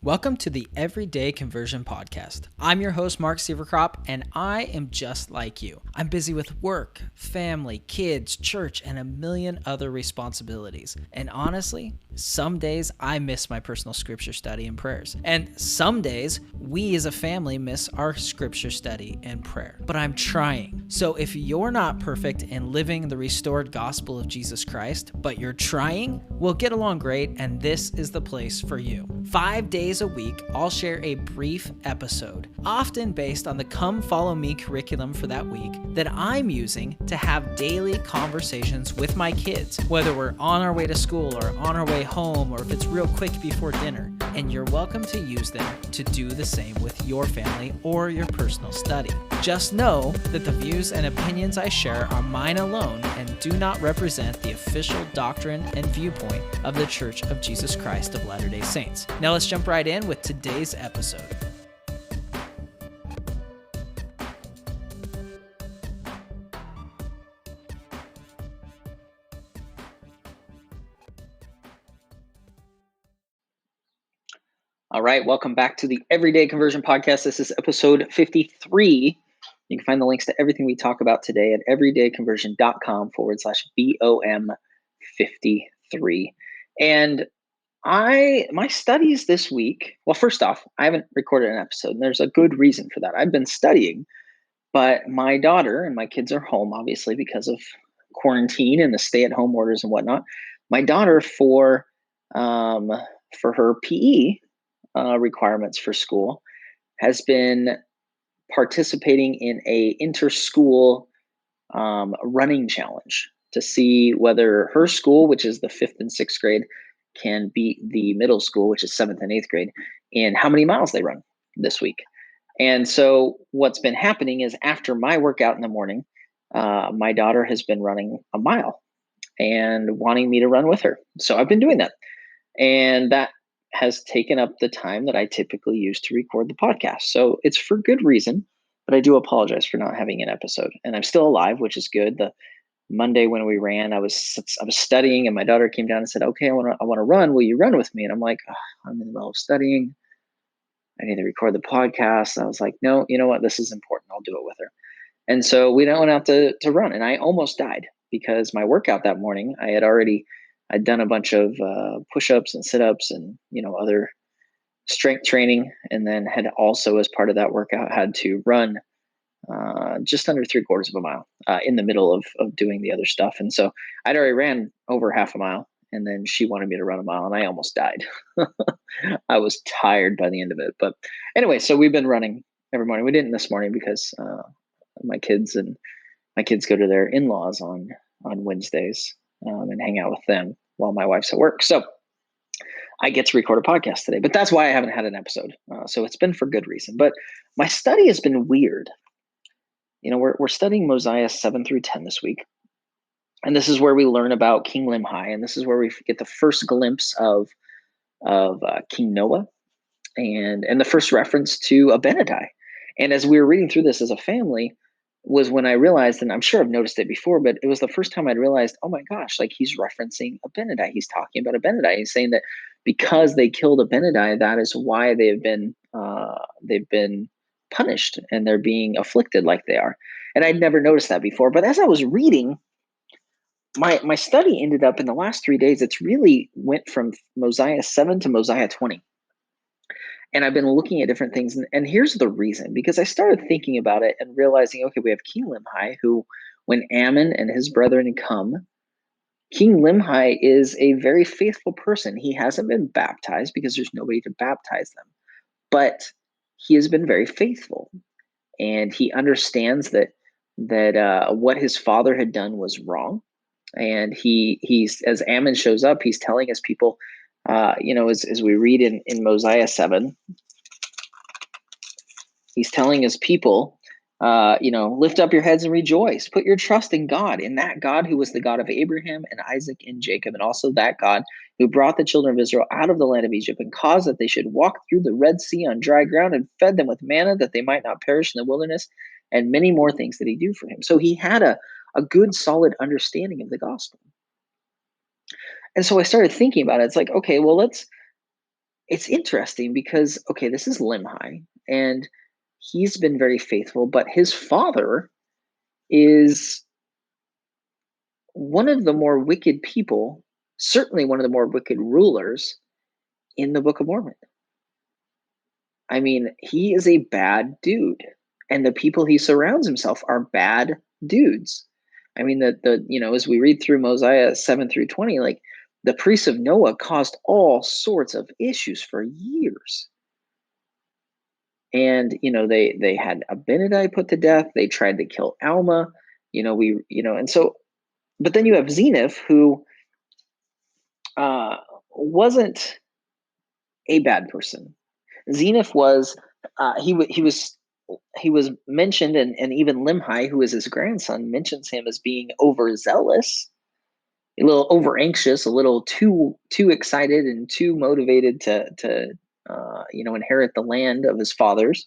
Welcome to the Everyday Conversion Podcast. I'm your host, Mark Severcrop, and I am just like you. I'm busy with work, family, kids, church, and a million other responsibilities. And honestly, some days I miss my personal scripture study and prayers. And some days we as a family miss our scripture study and prayer. But I'm trying. So if you're not perfect in living the restored gospel of Jesus Christ, but you're trying, we'll get along great, and this is the place for you. 5 days a week, I'll share a brief episode, often based on the Come Follow Me curriculum for that week that I'm using to have daily conversations with my kids, whether we're on our way to school or on our way home, or if it's real quick before dinner. And you're welcome to use them to do the same with your family or your personal study. Just know that the views and opinions I share are mine alone and do not represent the official doctrine and viewpoint of the Church of Jesus Christ of Latter-day Saints. Now let's jump right in with today's episode. All right, welcome back to the Everyday Conversion Podcast. This is episode 53. You can find the links to everything we talk about today at everydayconversion.com/BOM53. And my studies this week, well, first off, I haven't recorded an episode, and there's a good reason for that. I've been studying, but my daughter and my kids are home, obviously, because of quarantine and the stay-at-home orders and whatnot. My daughter, for her PE requirements for school, has been participating in a inter-school running challenge to see whether her school, which is the 5th and 6th grade, can beat the middle school, which is 7th and 8th grade, in how many miles they run this week. And so what's been happening is after my workout in the morning, my daughter has been running a mile and wanting me to run with her. So I've been doing that. And that has taken up the time that I typically use to record the podcast. So it's for good reason, but I do apologize for not having an episode. And I'm still alive, which is good. The Monday when we ran, I was studying, and my daughter came down and said, "Okay, I want to run. Will you run with me?" And I'm like, I'm in the middle of studying. I need to record the podcast. And I was like, no, you know what? This is important. I'll do it with her. And so we went out to run, and I almost died because my workout that morning, I'd done a bunch of push-ups and sit-ups and other strength training, and then had also, as part of that workout, had to run just under 3/4 of a mile in the middle of doing the other stuff. And so I'd already ran over half a mile, and then she wanted me to run a mile, and I almost died. I was tired by the end of it. But anyway, so we've been running every morning. We didn't this morning because my kids go to their in-laws on Wednesdays and hang out with them while my wife's at work. So I get to record a podcast today, but that's why I haven't had an episode. So it's been for good reason. But my study has been weird. We're studying Mosiah 7 through 10 this week. And this is where we learn about King Limhi. And this is where we get the first glimpse of King Noah and the first reference to Abinadi. And as we were reading through this as a family, was when I realized, and I'm sure I've noticed it before, but it was the first time I'd realized, oh my gosh, like he's referencing Abinadi. He's talking about Abinadi. He's saying that because they killed Abinadi, that is why they've been punished and they're being afflicted like they are. And I'd never noticed that before. But as I was reading, my study ended up in the last 3 days. It's really went from Mosiah 7 to Mosiah 20. And I've been looking at different things. And here's the reason, because I started thinking about it and realizing, okay, we have King Limhi, who, when Ammon and his brethren come, King Limhi is a very faithful person. He hasn't been baptized because there's nobody to baptize them, but he has been very faithful. And he understands that what his father had done was wrong. And he's as Ammon shows up, he's telling his people, as we read in Mosiah 7, he's telling his people, lift up your heads and rejoice. Put your trust in God, in that God who was the God of Abraham and Isaac and Jacob, and also that God who brought the children of Israel out of the land of Egypt and caused that they should walk through the Red Sea on dry ground and fed them with manna that they might not perish in the wilderness, and many more things did he do for him. So he had a good, solid understanding of the gospel. And so I started thinking about it. It's like, okay, well, it's interesting because, okay, this is Limhi, and he's been very faithful, but his father is one of the more wicked people, certainly one of the more wicked rulers in the Book of Mormon. I mean, he is a bad dude, and the people he surrounds himself are bad dudes. I mean, as we read through Mosiah 7 through 20, like the priests of Noah caused all sorts of issues for years. And they had Abinadi put to death. They tried to kill Alma. And so, but then you have Zeniff, who uh, wasn't a bad person. Zeniff was he was mentioned, and even Limhi, who is his grandson, mentions him as being overzealous, a little over anxious, a little too excited and too motivated to inherit the land of his fathers.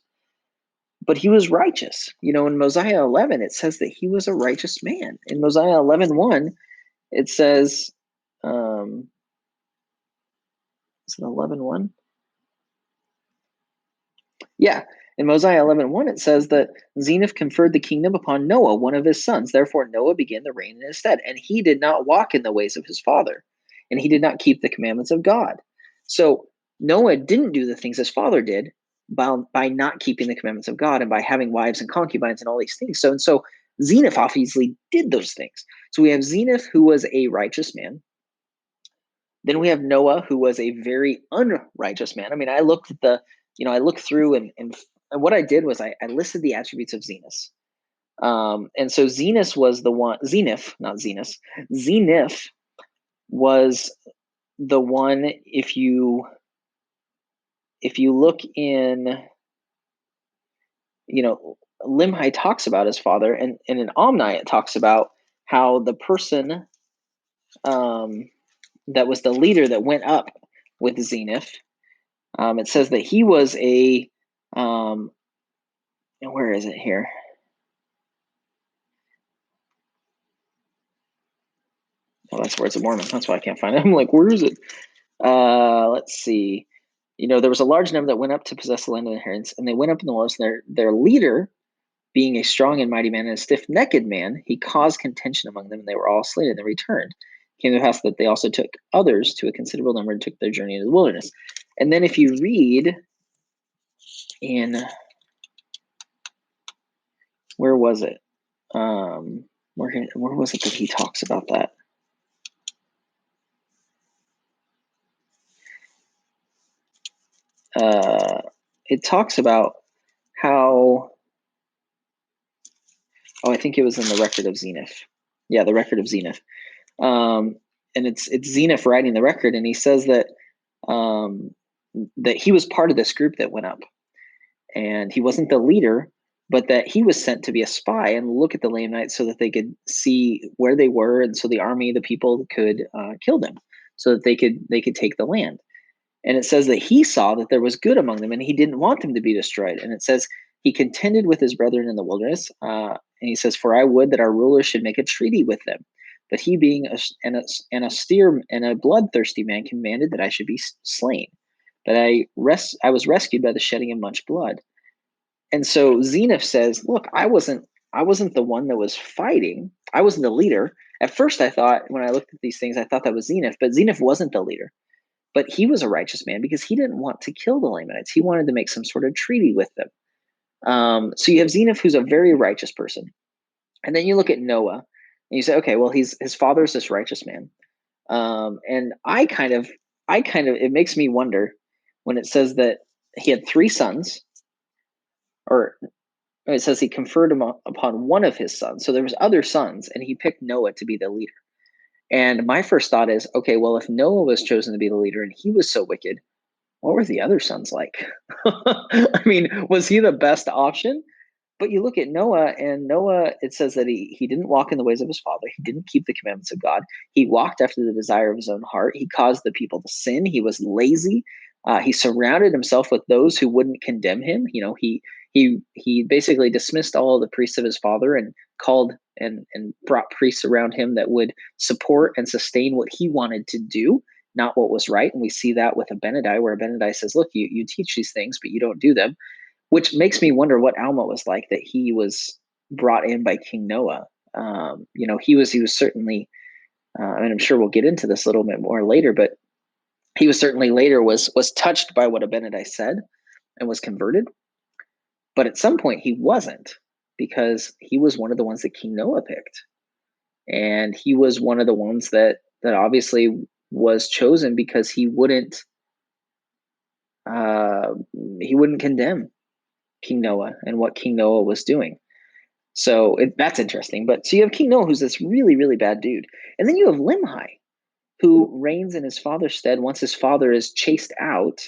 But he was righteous. In Mosiah 11, it says that he was a righteous man. In Mosiah 11:1, it says, is it 11:1? Yeah. In Mosiah 11:1, it says that Zeniff conferred the kingdom upon Noah, one of his sons. Therefore, Noah began to reign in his stead. And he did not walk in the ways of his father, and he did not keep the commandments of God. So Noah didn't do the things his father did by not keeping the commandments of God and by having wives and concubines and all these things. So Zeniff obviously did those things. So we have Zeniff, who was a righteous man. Then we have Noah, who was a very unrighteous man. I mean, I looked through and what I did was I listed the attributes of Zenos. And so Zenos was the one, Zeniff, not Zenos. Zeniff was the one, if you look in, Limhi talks about his father, and in Omni it talks about how the person that was the leader that went up with Zeniff. It says that he was where is it here? Oh, that's Words of Mormon. That's why I can't find it. I'm like, where is it? Let's see. There was a large number that went up to possess the land of inheritance, and they went up in the wilderness. Their leader, being a strong and mighty man and a stiff-necked man, he caused contention among them, and they were all slain, and they returned. It came to pass that they also took others to a considerable number and took their journey into the wilderness. And then if you read in, where was it? Where was it that he talks about that? It talks about how, I think it was in the record of Zeniff. Yeah, the record of Zeniff. And it's Zeniff writing the record, and he says that that he was part of this group that went up, and he wasn't the leader, but that he was sent to be a spy and look at the Lamanites so that they could see where they were, and so the army, the people, could kill them, so that they could take the land. And it says that he saw that there was good among them, and he didn't want them to be destroyed. And it says he contended with his brethren in the wilderness, and he says, "For I would that our rulers should make a treaty with them." But he, being an austere and a bloodthirsty man, commanded that I should be slain. That I was rescued by the shedding of much blood. And so Zeniff says, "Look, I wasn't the one that was fighting. I wasn't the leader. At first, I thought when I looked at these things, I thought that was Zeniff, but Zeniff wasn't the leader. But he was a righteous man because he didn't want to kill the Lamanites. He wanted to make some sort of treaty with them." So you have Zeniff, who's a very righteous person. And then you look at Noah, and you say, okay, well, his father's this righteous man. And I kind of, it makes me wonder when it says that he had 3 sons, or it says he conferred him upon one of his sons. So there was other sons, and he picked Noah to be the leader. And my first thought is, okay, well, if Noah was chosen to be the leader and he was so wicked, what were the other sons like? I mean, was he the best option? But you look at Noah, and Noah, it says that he didn't walk in the ways of his father. He didn't keep the commandments of God. He walked after the desire of his own heart. He caused the people to sin. He was lazy. He surrounded himself with those who wouldn't condemn him. He basically dismissed all of the priests of his father and called and brought priests around him that would support and sustain what he wanted to do not what was right. And we see that with Abinadi, where Abinadi says, look, you teach these things, but you don't do them, which makes me wonder what Alma was like, that he was brought in by King Noah. He was certainly, and I'm sure we'll get into this a little bit more later, but he was certainly later was touched by what Abinadi said and was converted. But at some point he wasn't, because he was one of the ones that King Noah picked. And he was one of the ones that obviously was chosen because uh, he wouldn't condemn King Noah and what King Noah was doing. So that's interesting. But so you have King Noah, who's this really, really bad dude. And then you have Limhi, who reigns in his father's stead once his father is chased out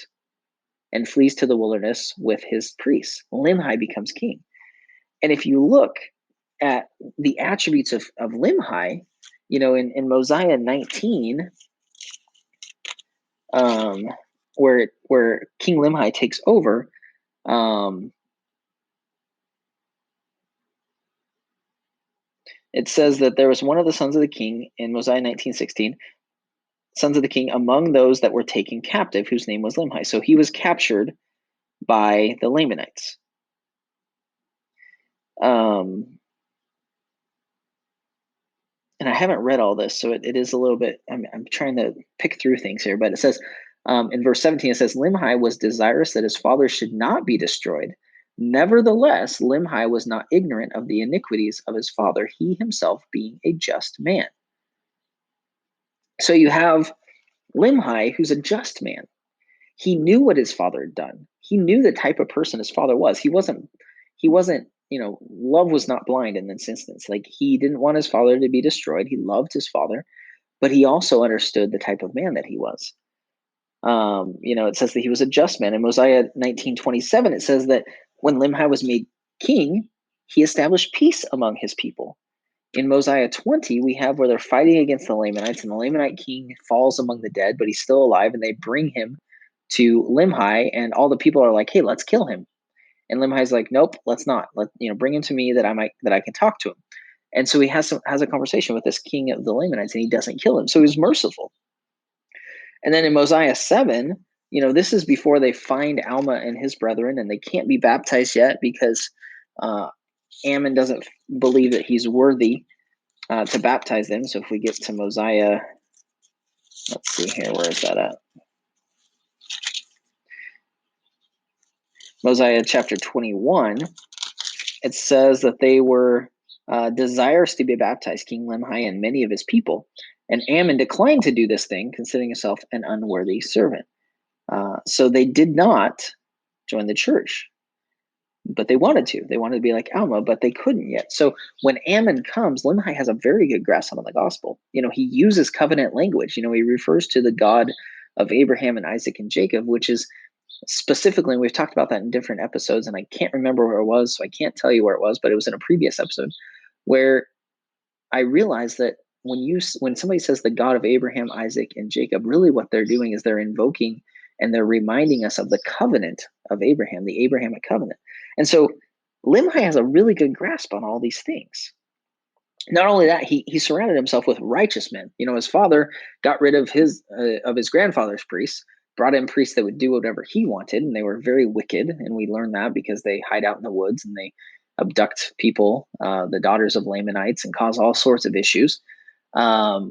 and flees to the wilderness with his priests. Limhi becomes king. And if you look at the attributes of Limhi, in Mosiah 19, where King Limhi takes over, it says that there was one of the sons of the king in Mosiah 19:16, sons of the king among those that were taken captive, whose name was Limhi. So he was captured by the Lamanites. And I haven't read all this, so it is a little bit. I'm trying to pick through things here, but it says in verse 17, it says, Limhi was desirous that his father should not be destroyed. Nevertheless, Limhi was not ignorant of the iniquities of his father, he himself being a just man. So you have Limhi, who's a just man. He knew what his father had done. He knew the type of person his father was. He wasn't, love was not blind in this instance. Like, he didn't want his father to be destroyed. He loved his father, but he also understood the type of man that he was. It says that he was a just man. In Mosiah 19:27, it says that when Limhi was made king, he established peace among his people. In Mosiah 20, we have where they're fighting against the Lamanites, and the Lamanite king falls among the dead, but he's still alive, and they bring him to Limhi, and all the people are like, hey, let's kill him. And Limhi's like, nope, let's not. Bring him to me that I can talk to him. And so he has a conversation with this king of the Lamanites, and he doesn't kill him. So he's merciful. And then in Mosiah 7, this is before they find Alma and his brethren, and they can't be baptized yet because Ammon doesn't believe that he's worthy to baptize them. So if we get to Mosiah, let's see here, where is that at? Mosiah chapter 21, it says that they were desirous to be baptized, King Limhi and many of his people. And Ammon declined to do this thing, considering himself an unworthy servant. So they did not join the church, but they wanted to. They wanted to be like Alma, but they couldn't yet. So when Ammon comes, Limhi has a very good grasp on the gospel. He uses covenant language. He refers to the God of Abraham and Isaac and Jacob, which is specifically, and we've talked about that in different episodes, and I can't remember where it was, so I can't tell you where it was, but it was in a previous episode where I realized that when somebody says the God of Abraham, Isaac, and Jacob, really what they're doing is they're invoking and they're reminding us of the covenant of Abraham, the Abrahamic covenant. And so Limhi has a really good grasp on all these things. Not only that, he surrounded himself with righteous men. His father got rid of his grandfather's priests, brought in priests that would do whatever he wanted, and they were very wicked. And we learn that because they hide out in the woods and they abduct people, the daughters of Lamanites, and cause all sorts of issues. But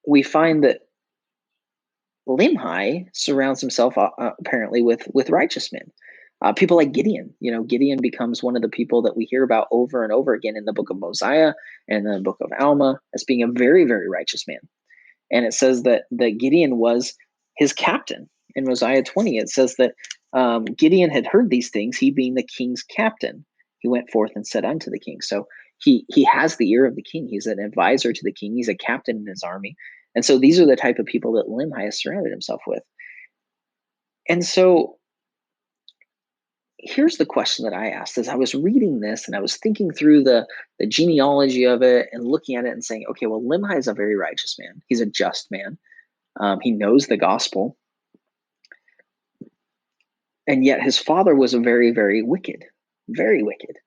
we find that Limhi surrounds himself apparently with righteous men. People like Gideon. Gideon becomes one of the people that we hear about over and over again in the book of Mosiah and the book of Alma as being a very, very righteous man. And it says that Gideon was his captain. In Mosiah 20, it says that Gideon had heard these things, he being the king's captain. He went forth and said unto the king. So he has the ear of the king. He's an advisor to the king. He's a captain in his army. And so these are the type of people that Limhi has surrounded himself with. And so here's the question that I asked as I was reading this and I was thinking through the genealogy of it and looking at it and saying, okay, well, Limhi is a very righteous man. He's a just man. He knows the gospel. And yet his father was a very, very wicked, very wicked.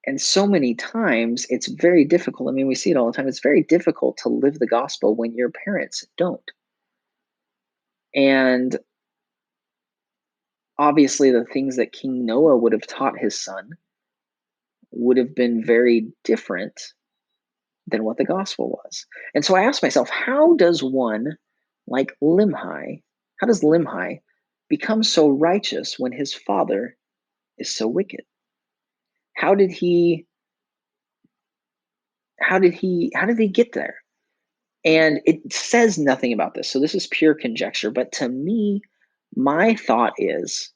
And so many times it's very difficult. I mean, we see it all the time. It's very difficult to live the gospel when your parents don't. And obviously, the things that King Noah would have taught his son would have been very different than what the gospel was. And so I asked myself, how does one like Limhi, how does Limhi become so righteous when his father is so wicked? How did he how did he get there? And it says nothing about this. So this is pure conjecture, but to me, my thought is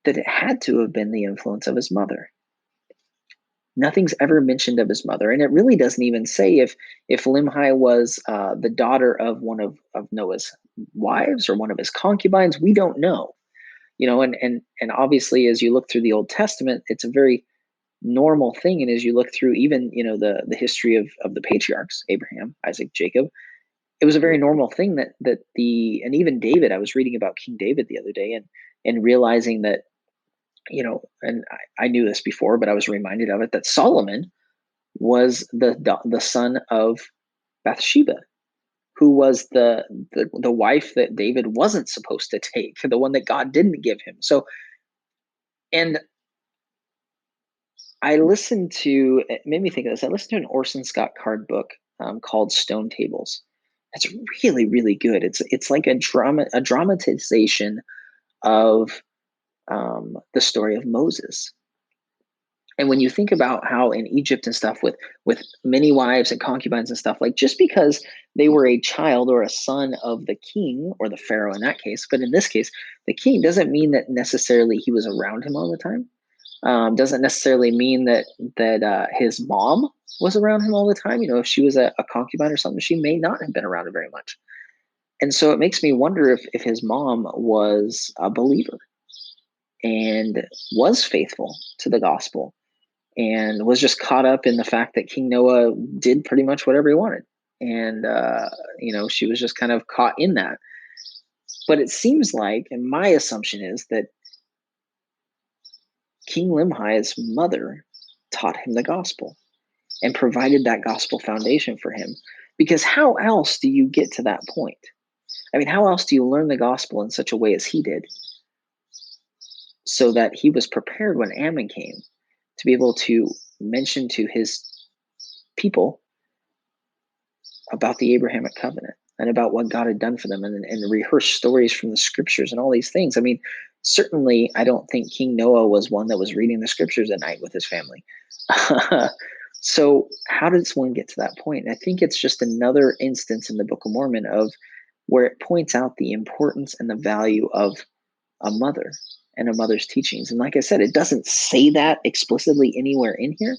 that it had to have been the influence of his mother. Nothing's ever mentioned of his mother, and it really doesn't even say if Limhi was the daughter of one of Noah's wives or one of his concubines. We don't know, and obviously, as you look through the Old Testament, it's a very normal thing. And as you look through even the history of the patriarchs, Abraham, Isaac, Jacob, it was a very normal thing that the and even David. I was reading about King David the other day, and realizing that and I knew this before, but I was reminded of it, that Solomon was the son of Bathsheba, who was the wife that David wasn't supposed to take, the one that God didn't give him. So, and I listened to it made me think of this. I listened to an Orson Scott Card book called Stone Tables. It's really, really good. It's like a dramatization of the story of Moses. And when you think about how in Egypt and stuff, with many wives and concubines and stuff, like, just because they were a child or a son of the king or the pharaoh in that case, but in this case, the king, doesn't mean that necessarily he was around him all the time. Doesn't necessarily mean that his mom was around him all the time. If she was a concubine or something, she may not have been around him very much. And so it makes me wonder if his mom was a believer and was faithful to the gospel and was just caught up in the fact that King Noah did pretty much whatever he wanted. And, she was just kind of caught in that. But it seems like, and my assumption is that King Limhi's mother taught him the gospel and provided that gospel foundation for him. Because how else do you get to that point? I mean, how else do you learn the gospel in such a way as he did, so that he was prepared when Ammon came to be able to mention to his people about the Abrahamic covenant and about what God had done for them, and rehearse stories from the scriptures and all these things. I mean, certainly, I don't think King Noah was one that was reading the scriptures at night with his family. So, how does one get to that point? And I think it's just another instance in the Book of Mormon of where it points out the importance and the value of a mother and a mother's teachings. And like I said, it doesn't say that explicitly anywhere in here,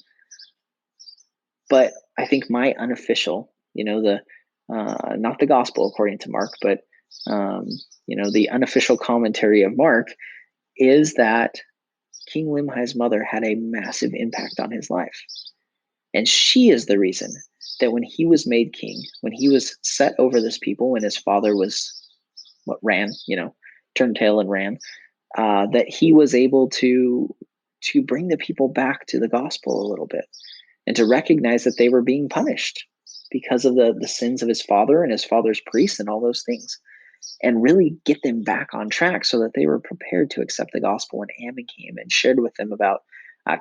but I think my unofficial, the not the gospel according to Mark, but the unofficial commentary of Mark is that King Limhi's mother had a massive impact on his life, and she is the reason that when he was made king, when he was set over this people, when his father was what ran, turned tail and ran, that he was able to bring the people back to the gospel a little bit, and to recognize that they were being punished because of the sins of his father and his father's priests and all those things, and really get them back on track so that they were prepared to accept the gospel when Ammon came and shared with them about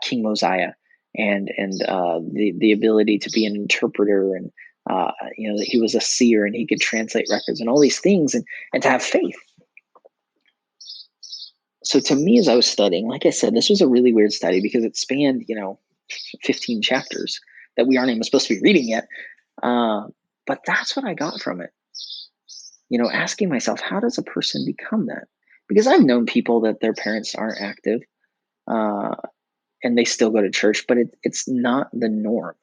King Mosiah and the ability to be an interpreter, and that he was a seer and he could translate records and all these things, and to have faith. So to me, as I was studying, like I said, this was a really weird study because it spanned 15 chapters that we aren't even supposed to be reading yet. But that's what I got from it. Asking myself, how does a person become that? Because I've known people that their parents aren't active, and they still go to church, but it's not the norm.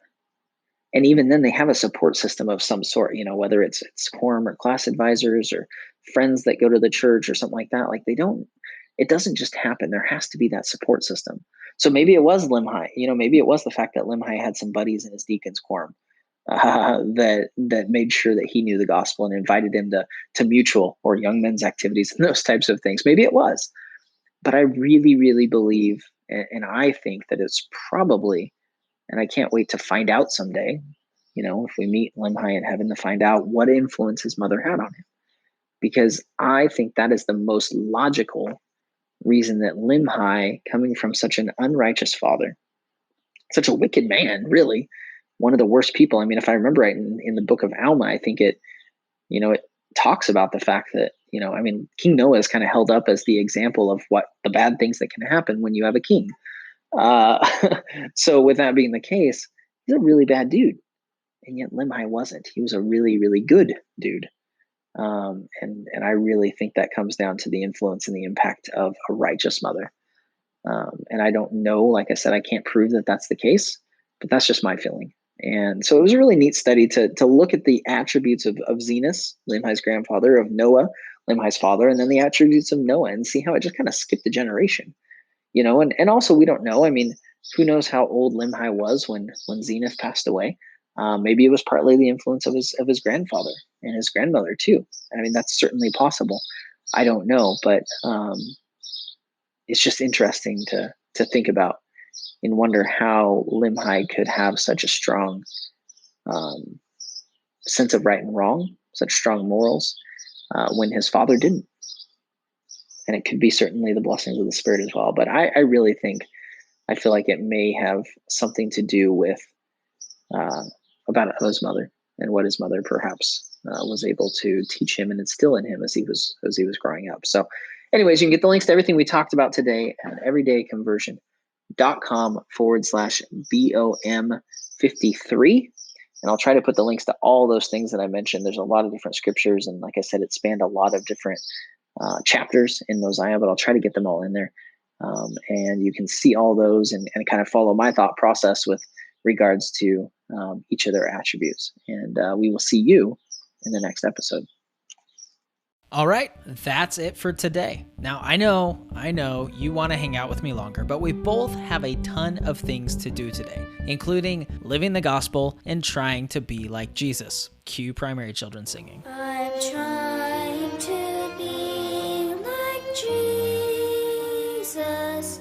And even then, they have a support system of some sort, whether it's quorum or class advisors or friends that go to the church or something like that. Like, it doesn't just happen. There has to be that support system. So maybe it was Limhi, maybe it was the fact that Limhi had some buddies in his deacon's quorum that made sure that he knew the gospel and invited him to mutual or young men's activities and those types of things. Maybe it was, but I really, really believe, And I think that it's probably, and I can't wait to find out someday, if we meet Limhi in heaven, to find out what influence his mother had on him. Because I think that is the most logical reason that Limhi, coming from such an unrighteous father, such a wicked man, really, one of the worst people. I mean, if I remember right, in the book of Alma, I think it talks about the fact that, King Noah is kind of held up as the example of what the bad things that can happen when you have a king. Uh, so with that being the case, he's a really bad dude. And yet Limhi wasn't. He was a really, really good dude. And I really think that comes down to the influence and the impact of a righteous mother. And I don't know, like I said, I can't prove that that's the case, but that's just my feeling. And so it was a really neat study to look at the attributes of Zeniff, Limhi's grandfather, of Noah, Limhi's father, and then the attributes of Noah, and see how it just kind of skipped a generation. And also we don't know. I mean, who knows how old Limhi was when Zeniff passed away? Maybe it was partly the influence of his grandfather and his grandmother too. I mean, that's certainly possible. I don't know, but it's just interesting to think about and wonder how Limhi could have such a strong sense of right and wrong, such strong morals, when his father didn't. And it could be certainly the blessings of the Spirit as well. But I really think, I feel like it may have something to do with about his mother and what his mother perhaps was able to teach him and instill in him as he was growing up. So anyways, you can get the links to everything we talked about today at everydayconversion.com/BOM53. And I'll try to put the links to all those things that I mentioned. There's a lot of different scriptures. And like I said, it spanned a lot of different chapters in Mosiah, but I'll try to get them all in there. And you can see all those and kind of follow my thought process with regards to each of their attributes. And we will see you in the next episode. All right, that's it for today. Now, I know you want to hang out with me longer, but we both have a ton of things to do today, including living the gospel and trying to be like Jesus. Cue primary children singing. I'm trying to be like Jesus.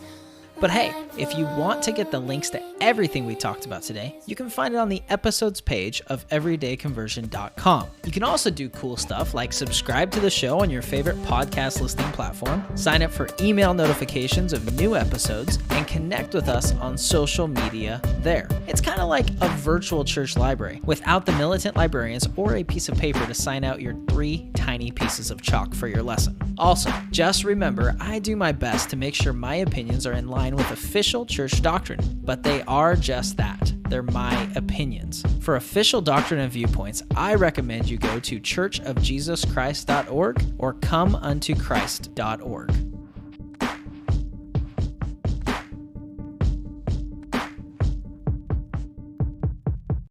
But hey, if you want to get the links to everything we talked about today, you can find it on the episodes page of everydayconversion.com. You can also do cool stuff like subscribe to the show on your favorite podcast listening platform, sign up for email notifications of new episodes, and connect with us on social media there. It's kind of like a virtual church library without the militant librarians or a piece of paper to sign out your 3 tiny pieces of chalk for your lesson. Also, just remember, I do my best to make sure my opinions are in line with official church doctrine, but they are just that. They're my opinions. For official doctrine and viewpoints, I recommend you go to churchofjesuschrist.org or comeuntochrist.org.